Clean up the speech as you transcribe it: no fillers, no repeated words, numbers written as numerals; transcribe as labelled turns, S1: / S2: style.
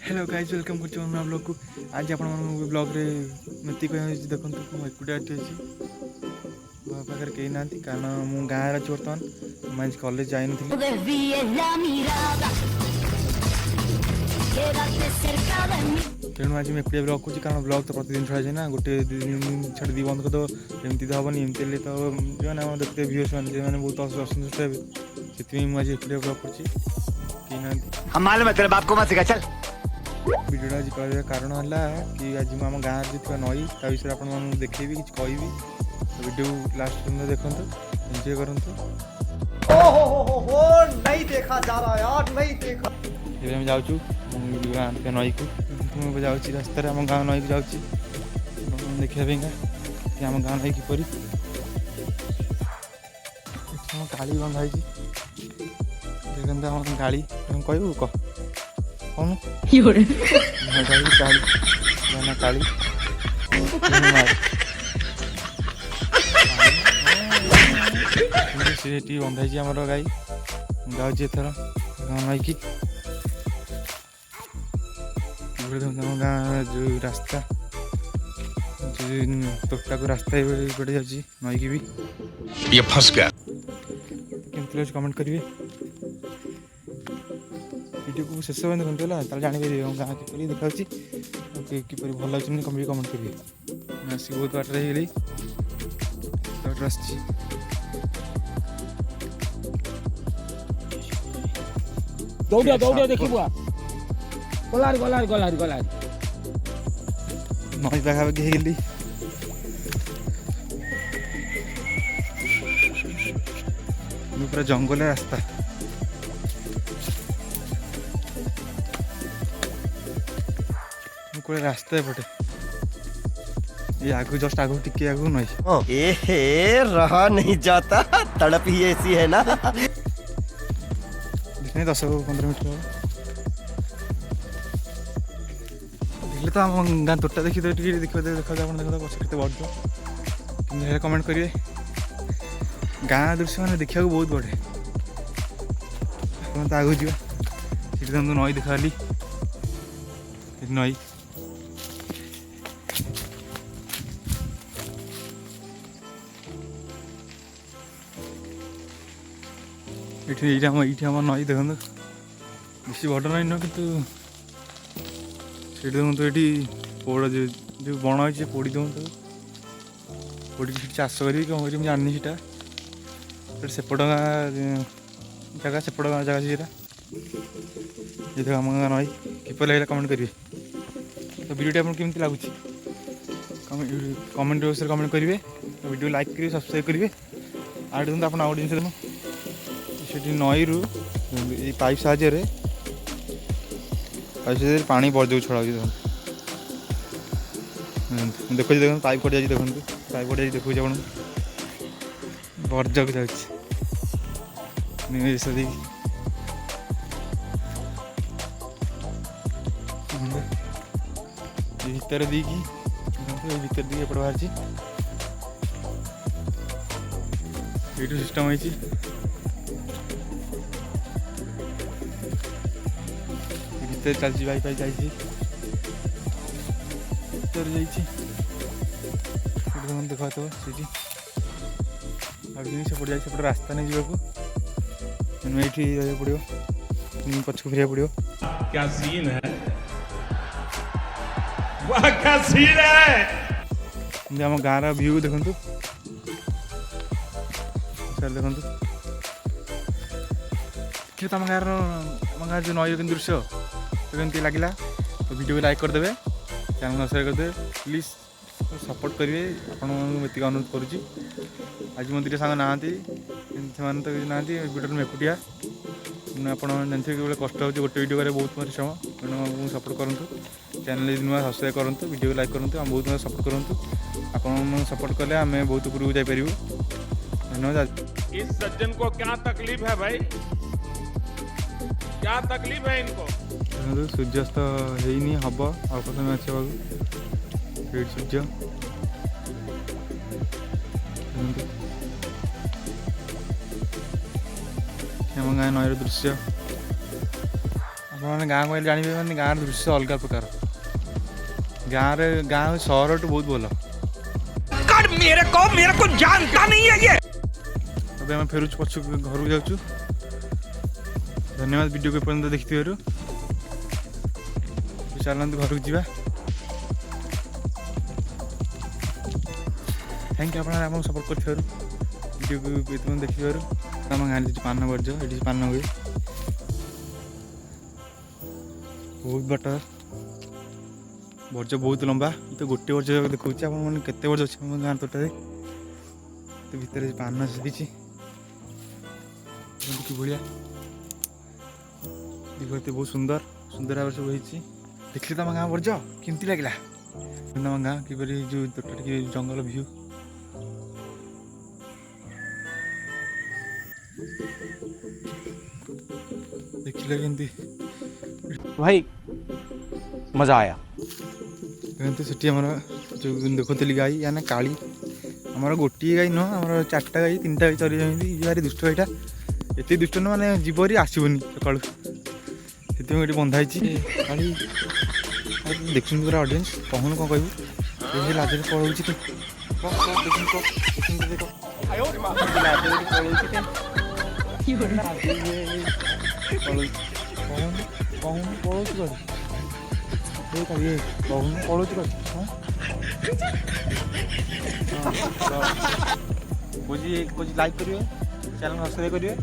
S1: Hello guys welcome कर blog को। आज आप ब्लॉग रे मती कह देखो मुझे एकुटिया अच्छी मो पाखे कहीं ना कारण मु गाँव अच्छी बर्तमान मुझे कॉलेज जाइन तेणु आज मैं एकुटिया ब्लॉग करूँ कारण ब्लॉग तो प्रतिदिन छड़ा जाए ना गोटे दिन छाड़ दी बंद करदे एमती तो हेनी एमती तो जो देखते व्यूअर्स मैंने बहुत असंतुष्ट हे से मुझे एकुटिया ब्लॉग कर भिडियो आज कह कारण है कि आज मुझे गाँव जी नई ता विषय आप देखेबी कि कहि वीडियो लास्ट देखो एंजॉय करूँ।
S2: नहीं देखा जा रहा यार, नहीं देखा।
S1: ये हम जाऊँ गाँव नई को जाऊँ रास्तार आम गाँव नई को जाऊँ देखा कि आम गाँव नई किपर काली बंधाई देखते आम गाड़ी कहू कह कौन काली से बंधाई आम गाई जाऊँ एथर गाँव नईकि गाँव जो रास्ता तोटा को रास्ता पड़े जाऊँगी नईकि भी
S3: ये फंस गया।
S1: केमती कमेंट करेंगे वीडियो को शेष में देखते है जानपारे गाँव किपर देखा किपर भल लगे कमेंट करेंगे। आसिक बहुत बाटर गली
S4: दौड़िया दौड़िया देखा गलार गलार गलार गलार
S1: नई पाखापाखि गली पूरा जंगल रास्ता कोई रास्ता एपटे ये आगू जस्ट आगू टिके आगू नई
S2: ए रहा नहीं जाता, तड़प ही ऐसी है ना।
S1: देखने 10-15 मिनट देखले तो आम गाँ तोटा देखी देखा देखा देखा पछे बढ़ कमेंट करेंगे। गाँ दृश्य मैंने देखा बहुत बढ़े तो आगू जा नई देखा नई ये नई देखो बेसी बड़ नई नुह कि देखो ये पोड़ जो बण अच्छे पोड़ी दौन पोड़ी चाष करी कौन कर जानी सेपट जगह सेपट जगह सीटा ये देखो आम गाँव नई किपर लगे कमेंट करेंगे। तो वीडियो आपको केमती लगुच कमेंट बॉक्स कमेंट करेंगे। तो वीडियो लाइक करेंगे सब्सक्राइब करेंगे। आठ दिन आप आउ जिन से नई रू पाइप साहाय्य पानी बढ़ जाऊ छड़ा देखो देख पाइप कट जाए देखो पाइप कट जाए देखो आप बर्जक जाऊँगी भर दी भर दी एपट बाहर ये सिस्टम है भर चलती वाईफाई चाहिए देखा तो सेपट जाए सेपट रास्ता नहीं जावाक ये पड़ो पछक फिर पड़ो।
S3: क्या सीन है, वाह क्या सीन है।
S1: आम गाँव व्यू देखु सर देखु तुम गाँव जो नई दृश्य केमती लगे तो वीडियो को लाइक करदे चैनल को सब्सक्राइब करदे प्लीज सपोर्ट करेंगे आपको अनुरोध करुँची। आज मो दुटा सांग ना से तो ना वीडियो में एकुटिया आप जानते कि कष्ट हो गोटे वीडियो करे बहुत परिश्रम तेणु सपोर्ट करूँ चैनल नुआ सब्सक्राइब करूँ वीडियो को लाइक करूँ बहुत सपोर्ट करूँ आप सपोर्ट कले आम बहुत ऊपर को जापर। धन्यवाद।
S3: इस सज्जन को क्या तकलीफ है भाई, क्या तकलीफ है इनको।
S1: सूर्यास्त होनी हम अल्प समय अच्छे सूर्य आम गाँव नईर दृश्य ଆପଣମାନେ ଗାଁକୁ ଆସିଲେ ଜାଣିବେ ମାନେ ଗାଁର ଦୃଶ୍ୟ ଅଲଗା ପ୍ରକାର। ଗାଁ ସହରଠୁ ବହୁତ ଭଲ।
S2: मेरे को जानता नहीं है ये।
S1: ଏବେ ଆମେ ଫେରୁଛୁ ପଛକୁ ଘରକୁ ଯାଉଛୁ। ଧନ୍ୟବାଦ ଭିଡ଼ିଓକୁ ଏପର୍ଯ୍ୟନ୍ତ ଦେଖିଥିବାରୁ। ଚାଲନ୍ତୁ ଘରକୁ ଯିବା। ଥ୍ୟାଙ୍କ ୟୁ ଆପଣ ଆମକୁ ସପୋର୍ଟ କରିଥିବାରୁ, ଭିଡ଼ିଓକୁ ଏପର୍ଯ୍ୟନ୍ତ ଦେଖିଥିବାରୁ। ଆମ ଗାଁରେ କିଛି ପାନ ବର୍ଜ୍ୟ, ଏଠି ପାନ ହୁଏ ବହୁତ ବାଟ, ବର୍ଜ୍ୟ ବହୁତ ଲମ୍ବା। ତ ଗୋଟେ ବର୍ଜ୍ୟ ଦେଖାଉଛି ଆପଣମାନେ କେତେ ବର୍ଜ୍ୟ ଅଛି ଆମ ଗାଁ ତୋଟାରେ। ତ ଭିତରେ ପାନ ଶିଖିଛି କିଭଳିଆ ଦିଗ ଏତେ ବହୁତ ସୁନ୍ଦର ଭାବରେ ସବୁ ହେଇଛି। ଦେଖିଲେ ତମ ଗାଁ ବର୍ଜ୍ୟ କେମିତି ଲାଗିଲା? ତମ ଗାଁ କିପରି ଯେଉଁ ତୋଟା ଟିକେ ଜଙ୍ଗଲ ଭିଉ। ଦେଖିଲେ କେମିତି
S2: भाई मजा आया।
S1: ଏମିତି ସେଠି ଆମର ଯେଉଁ ଦେଖୁଥିଲି ଗାଈ ନା କାଳି, ଆମର ଗୋଟିଏ ଗାଈ ନୁହଁ, ଆମର 4ଟା ଗାଈ 3ଟା ଗାଈ ଚରି ଯାଆନ୍ତି। ଇଏ ଭାରି ଦୁଷ୍ଟ ଗାଈଟା, ଏତେ ଦୁଷ୍ଟ ନୁହଁ ମାନେ ଯିବରି ଆସିବନି ସକାଳୁ, ସେଥିପାଇଁ ଏଠି ବନ୍ଧା ହେଇଛି। କାଳି ଦେଖୁଛନ୍ତି ପୁରା ଅଡ଼ିଏନ୍ସ, କହୁନୁ କ'ଣ କହିବୁ? ଏ ଲାଜରେ ପଳଉଛି ତ କହୁନୁ ପଳଉଛି କୁଆଡ଼େ? କହୁନୁ ପଳଉଛି କୁଆଡ଼େ? କହୁଛି ଲାଇକ୍ କରିବେ, ଚ୍ୟାନେଲ୍ ସବସ୍କ୍ରାଇବ୍ କରିବେ।